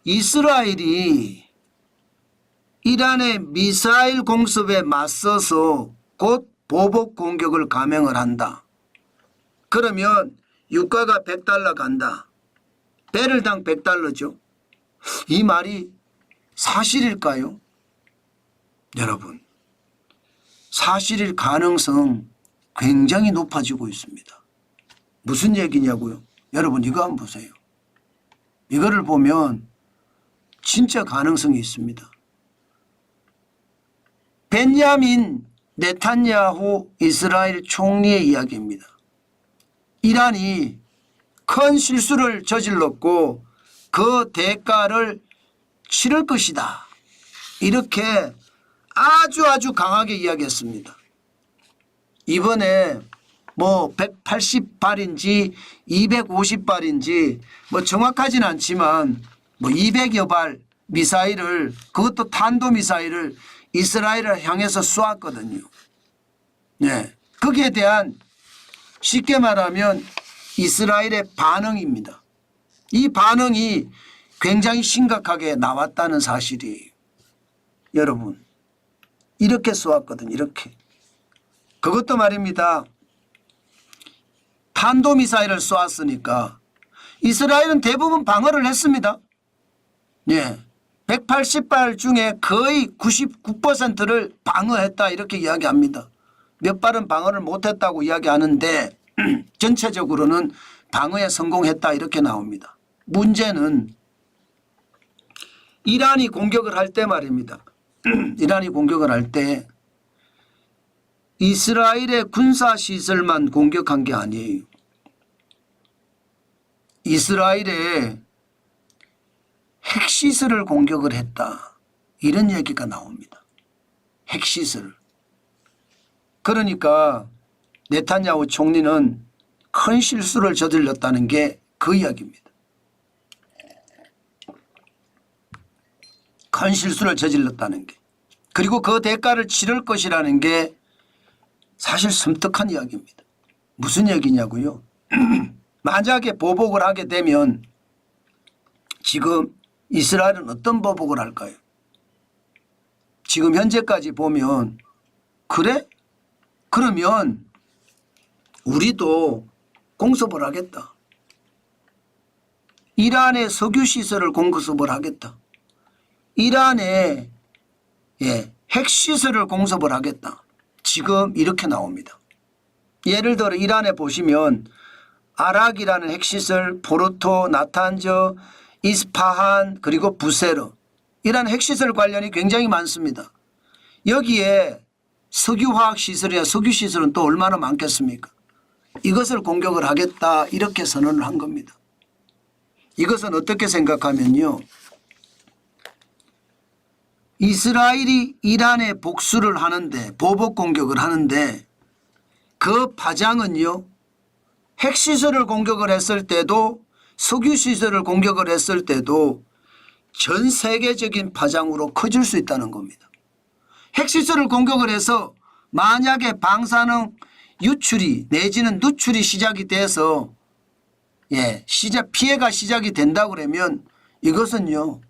이스라엘이 이란의 미사일 공습에 맞서서 곧 보복 공격을 감행을 한다. 그러면 유가가 $100 간다. 배럴당 $100죠. 이 말이 사실일까요? 여러분, 사실일 가능성 굉장히 높아지고 있습니다. 무슨 얘기냐고요? 여러분 이거 한번 보세요. 이거를 보면 진짜 가능성이 있습니다. 벤야민 네탄야후 이스라엘 총리의 이야기입니다. 이란이 큰 실수를 저질렀고 그 대가를 치를 것이다. 이렇게 아주 강하게 이야기했습니다. 이번에 뭐 180발인지 250발인지 뭐 정확하진 않지만 뭐 200여 발 미사일을, 그것도 탄도미사일을 이스라엘을 향해서 쏘았거든요. 네. 거기에 대한 쉽게 말하면 이스라엘의 반응입니다. 이 반응이 굉장히 심각하게 나왔다는 사실이에요. 여러분 이렇게 쏘았거든요. 이렇게. 그것도 말입니다. 탄도미사일을 쏘았으니까 이스라엘은 대부분 방어를 했습니다. 예. 180발 중에 거의 99%를 방어했다 이렇게 이야기합니다. 몇 발은 방어를 못했다고 이야기하는데 전체적으로는 방어에 성공했다 이렇게 나옵니다. 문제는 이란이 공격을 할 때 말입니다. 이란이 공격을 할 때 이스라엘의 군사시설만 공격한 게 아니에요. 이스라엘의 핵시설을 공격을 했다. 이런 얘기가 나옵니다. 핵시설. 그러니까 네탄야후 총리는 큰 실수를 저질렀다는 게 그 이야기입니다. 큰 실수를 저질렀다는 게. 그리고 그 대가를 치를 것이라는 게 사실 섬뜩한 이야기입니다. 무슨 얘기냐고요? 만약에 보복을 하게 되면 지금 이스라엘은 어떤 보복을 할까요? 지금 현재까지 보면 그래? 그러면 우리도 공습을 하겠다. 이란의 석유시설을 공습을 하겠다. 이란의 핵시설을 공습을 하겠다. 지금 이렇게 나옵니다. 예를 들어 이란에 보시면 아락이라는 핵시설, 포르토, 나탄저, 이스파한 그리고 부세르 이란 핵시설 관련이 굉장히 많습니다. 여기에 석유화학시설이나 석유시설은 또 얼마나 많겠습니까? 이것을 공격을 하겠다 이렇게 선언을 한 겁니다. 이것은 어떻게 생각하면요. 이스라엘이 이란에 복수를 하는데 보복 공격을 하는데 그 파장은요. 핵시설을 공격을 했을 때도 석유시설을 공격을 했을 때도 전 세계적인 파장으로 커질 수 있다는 겁니다. 핵시설을 공격을 해서 만약에 방사능 유출이 내지는 누출이 시작이 돼서 피해가 시작이 된다 그러면 이것은요.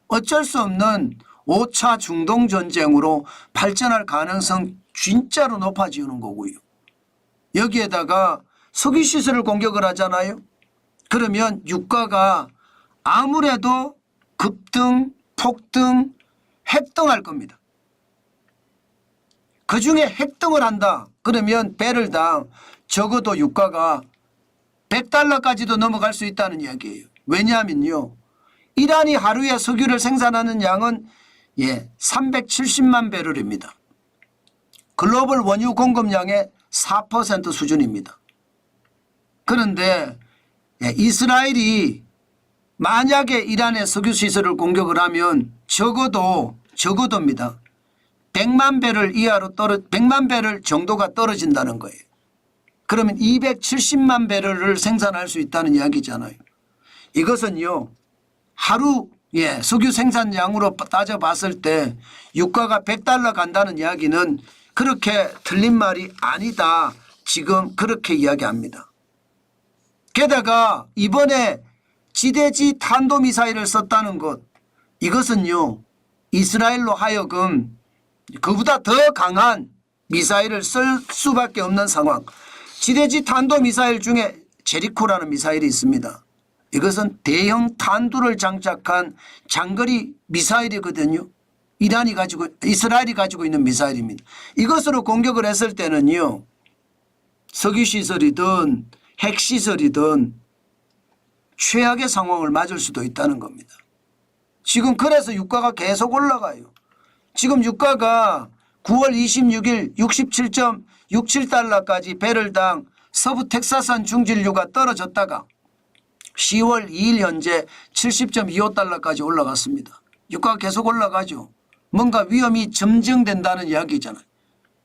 어쩔 수 없는 5차 중동전쟁으로 발전할 가능성 진짜로 높아지는 거고요. 여기에다가 석유시설을 공격을 하잖아요. 그러면 유가가 아무래도 급등, 폭등, 핵등할 겁니다. 그중에 핵등을 한다. 그러면 배럴당 적어도 유가가 $100까지도 넘어갈 수 있다는 이야기예요. 왜냐하면요. 이란이 하루에 석유를 생산하는 양은 370만 배럴입니다. 글로벌 원유 공급량의 4% 수준입니다. 그런데 이스라엘이 만약에 이란의 석유시설을 공격을 하면 적어도입니다. 100만 배럴 이하로 100만 배럴 정도가 떨어진다는 거예요. 그러면 270만 배럴을 생산할 수 있다는 이야기잖아요. 이것은요. 하루 석유 생산량으로 따져봤을 때 유가가 $100 간다는 이야기는 그렇게 틀린 말이 아니다. 지금 그렇게 이야기합니다. 게다가 이번에 지대지 탄도미사일을 썼다는 것 이것은요 이스라엘로 하여금 그보다 더 강한 미사일을 쓸 수밖에 없는 상황. 지대지 탄도미사일 중에 제리코라는 미사일이 있습니다. 이것은 대형 탄두를 장착한 장거리 미사일이거든요. 이스라엘이 가지고 있는 미사일입니다. 이것으로 공격을 했을 때는요 석유시설이든 핵시설이든 최악의 상황을 맞을 수도 있다는 겁니다. 지금 그래서 유가가 계속 올라가요. 지금 유가가 9월 26일 67.67달러까지 배럴당 서부 텍사스산 중진유가 떨어졌다가 10월 2일 현재 70.25달러까지 올라갔습니다. 유가가 계속 올라가죠. 뭔가 위험이 점증된다는 이야기잖아요.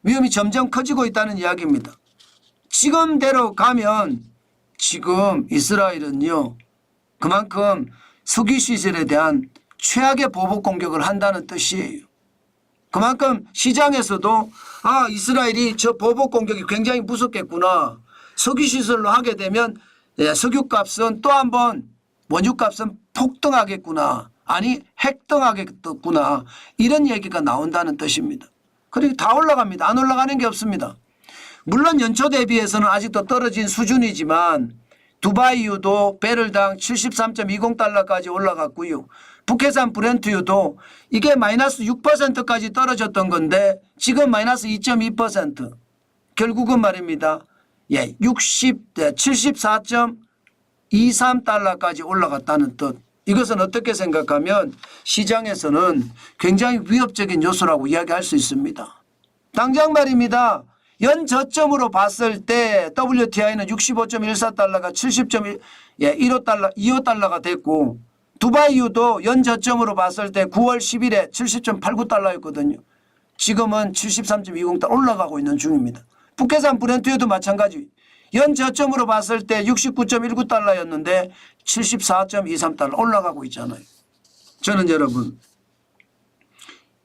위험이 점점 커지고 있다는 이야기입니다. 지금대로 가면 지금 이스라엘은요 그만큼 석유시설에 대한 최악의 보복 공격을 한다는 뜻이에요. 그만큼 시장에서도 이스라엘이 저 보복 공격이 굉장히 무섭겠구나. 석유시설로 하게 되면 석유값은 또 한번 원유값은 폭등하겠구나. 아니 핵등하겠구나. 이런 얘기가 나온다는 뜻입니다. 그리고 다 올라갑니다. 안 올라가는 게 없습니다. 물론 연초 대비해서는 아직도 떨어진 수준이지만 두바이유도 배럴당 73.20달러까지 올라갔고요. 북해산 브렌트유도 이게 마이너스 6%까지 떨어졌던 건데 지금 마이너스 2.2%. 결국은 말입니다. 74.23달러까지 올라갔다는 뜻. 이것은 어떻게 생각하면 시장에서는 굉장히 위협적인 요소라고 이야기할 수 있습니다. 당장 말입니다. 연 저점으로 봤을 때 WTI는 65.14달러가 70.25달러가 됐고 두바이유도 연 저점으로 봤을 때 9월 10일에 70.89달러였거든요. 지금은 73.20달러 올라가고 있는 중입니다. 북해산 브렌트유도 마찬가지. 연 저점으로 봤을 때 69.19달러였는데 74.23달러 올라가고 있잖아요. 저는 여러분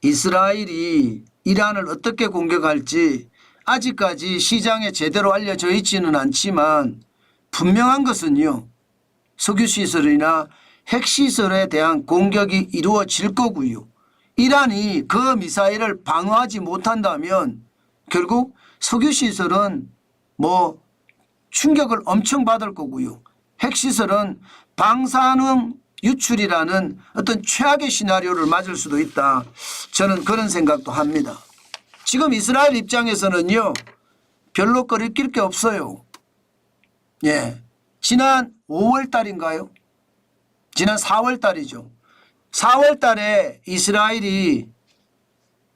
이스라엘이 이란을 어떻게 공격할지 아직까지 시장에 제대로 알려져 있지는 않지만 분명한 것은요. 석유시설이나 핵시설에 대한 공격이 이루어질 거고요. 이란이 그 미사일을 방어하지 못한다면 결국 석유시설은 충격을 엄청 받을 거고요. 핵시설은 방사능 유출이라는 어떤 최악의 시나리오를 맞을 수도 있다. 저는 그런 생각도 합니다. 지금 이스라엘 입장에서는요. 별로 꺼릴 게 없어요. 지난 5월 달인가요? 지난 4월 달이죠. 4월 달에 이스라엘이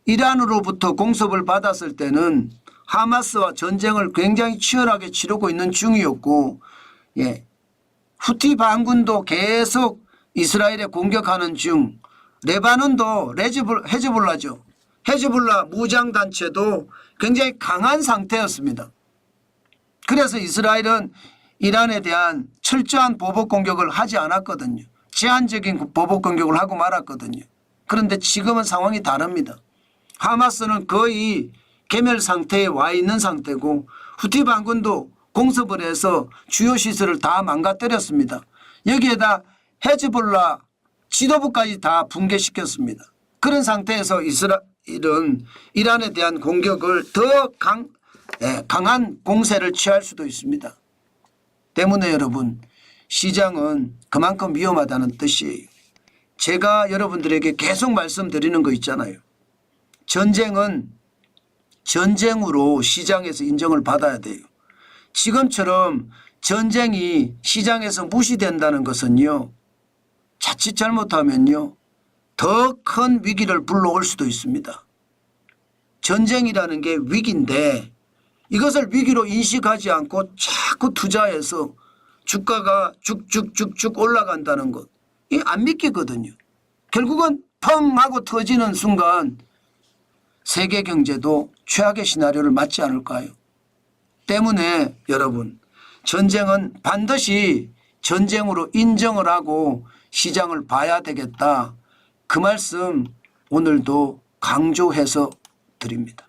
이란으로부터 공습을 받았을 때는 하마스와 전쟁을 굉장히 치열하게 치르고 있는 중이었고 후티 반군도 계속 이스라엘에 공격하는 중 레바논도 헤즈볼라죠. 헤즈볼라 무장단체도 굉장히 강한 상태였습니다. 그래서 이스라엘은 이란에 대한 철저한 보복 공격을 하지 않았거든요. 제한적인 보복 공격을 하고 말았거든요. 그런데 지금은 상황이 다릅니다. 하마스는 거의 괴멸 상태에 와 있는 상태고 후티 반군도 공습을 해서 주요 시설을 다 망가뜨렸습니다. 여기에다 헤즈볼라 지도부까지 다 붕괴시켰습니다. 그런 상태에서 이스라엘은 이란에 대한 공격을 더 강한 공세를 취할 수도 있습니다. 때문에 여러분 시장은 그만큼 위험하다는 뜻이에요. 제가 여러분들에게 계속 말씀드리는 거 있잖아요. 전쟁은 전쟁으로 시장에서 인정을 받아야 돼요. 지금처럼 전쟁이 시장에서 무시된다는 것은요. 자칫 잘못하면요. 더 큰 위기를 불러올 수도 있습니다. 전쟁이라는 게 위기인데 이것을 위기로 인식하지 않고 자꾸 투자해서 주가가 쭉쭉쭉쭉 올라간다는 것. 이게 안 믿기거든요. 결국은 펑 하고 터지는 순간 세계 경제도 최악의 시나리오를 맞지 않을까요? 때문에 여러분 전쟁은 반드시 전쟁으로 인정을 하고 시장을 봐야 되겠다. 그 말씀 오늘도 강조해서 드립니다.